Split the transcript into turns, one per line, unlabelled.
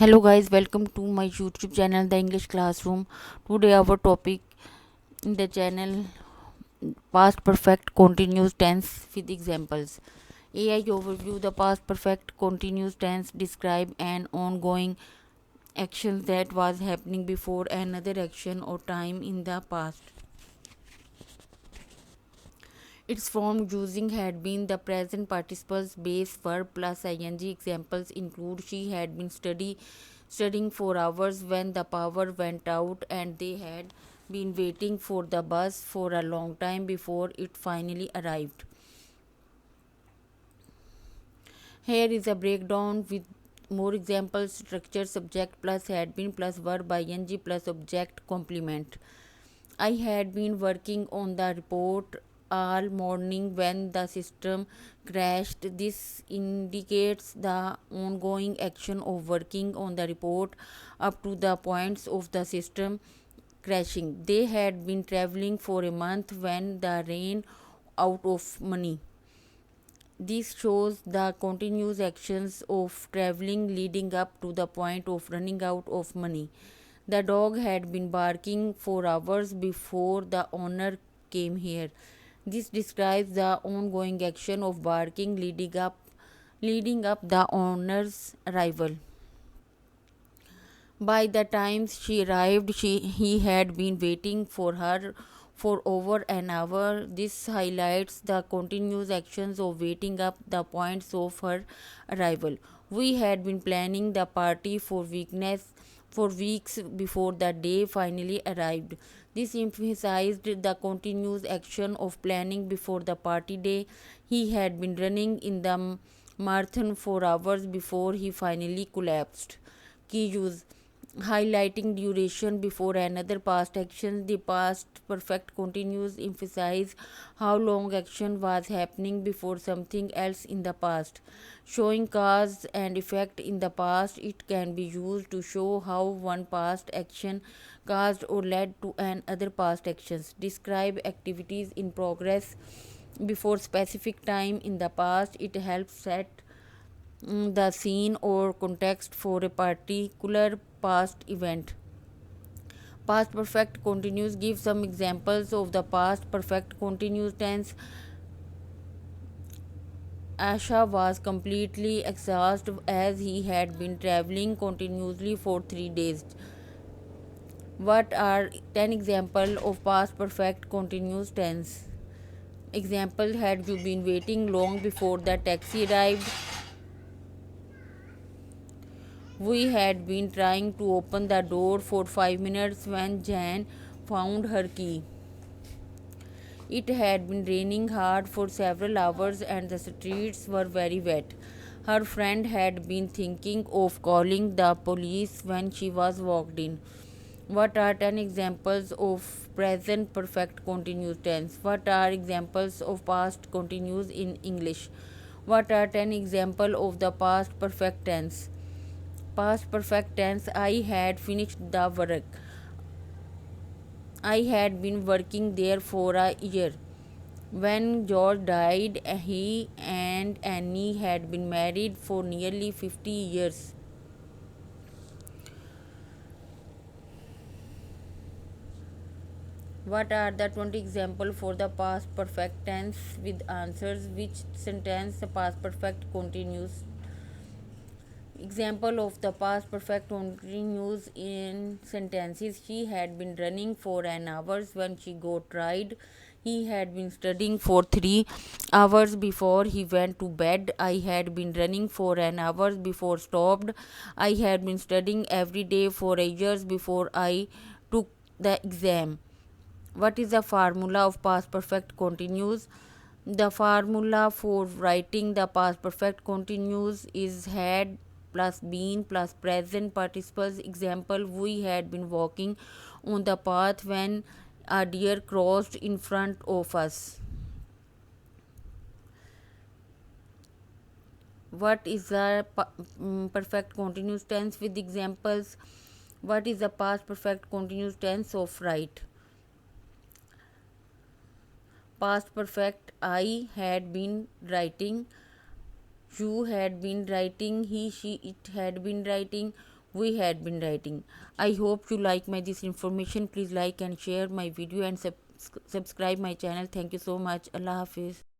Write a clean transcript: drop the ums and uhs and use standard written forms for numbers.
Hello guys, welcome to my YouTube channel The English Classroom. Today our topic in the channel past perfect continuous tense with examples. AI overview. The past perfect continuous tense describe an ongoing action that was happening before another action or time in the past. Its form using had been. The present participles base verb plus ing. Examples include she had been studying for hours when the power went out, and they had been waiting for the bus for a long time before it finally arrived. Here is a breakdown with more examples. Structure: subject plus had been plus verb ing plus object complement. I had been working on the report all morning when the system crashed. This indicates the ongoing action of working on the report up to the points of the system crashing. They had been traveling for a month when they ran out of money. This shows the continuous actions of traveling leading up to the point of running out of money. The dog had been barking for hours before the owner came here. This describes the ongoing action of barking leading up the owner's arrival. By the time she arrived, he had been waiting for her for over an hour. This highlights the continuous actions of waiting up the points of her arrival. We had been planning the party for weeks before the day finally arrived. This emphasized the continuous action of planning before the party day. He had been running in the marathon for hours before he finally collapsed. Key use: highlighting duration before another past action. The past perfect continuous emphasize how long action was happening before something else in the past. Showing cause and effect in the past. It can be used to show how one past action caused or led to another past actions. Describe activities in progress before specific time in the past. It helps set the scene or context for a particular past event. Past perfect continuous. Give some examples of the past perfect continuous tense. Asha was completely exhausted as he had been traveling continuously for 3 days. What are 10 examples of past perfect continuous tense? Example: had you been waiting long before the taxi arrived? We had been trying to open the door for 5 minutes when Jan found her key. It had been raining hard for several hours and the streets were very wet. Her friend had been thinking of calling the police when she was walked in. What are 10 examples of present perfect continuous tense? What are examples of past continuous in English? What are 10 examples of the past perfect tense? Past perfect tense: I had finished the work. I had been working there for a year. When George died, he and Annie had been married for nearly 50 years. What are the 20 examples for the past perfect tense with answers? Which sentence the past perfect continues? Example of the past perfect continues in sentences: she had been running for an hour when she got tried. He had been studying for 3 hours before he went to bed. I had been running for an hour before stopped. I had been studying every day for a years before I took the exam. What is the formula of past perfect continues? The formula for writing the past perfect continues is had plus been plus present participles. Example: we had been walking on the path when a deer crossed in front of us. What is the perfect continuous tense with examples? What is the past perfect continuous tense of write? Past perfect: I had been writing. You had been writing. He, she, it had been writing. we had been writing. I hope you like my this information. Please like and share my video and subscribe my channel. Thank you so much. Allah Hafiz.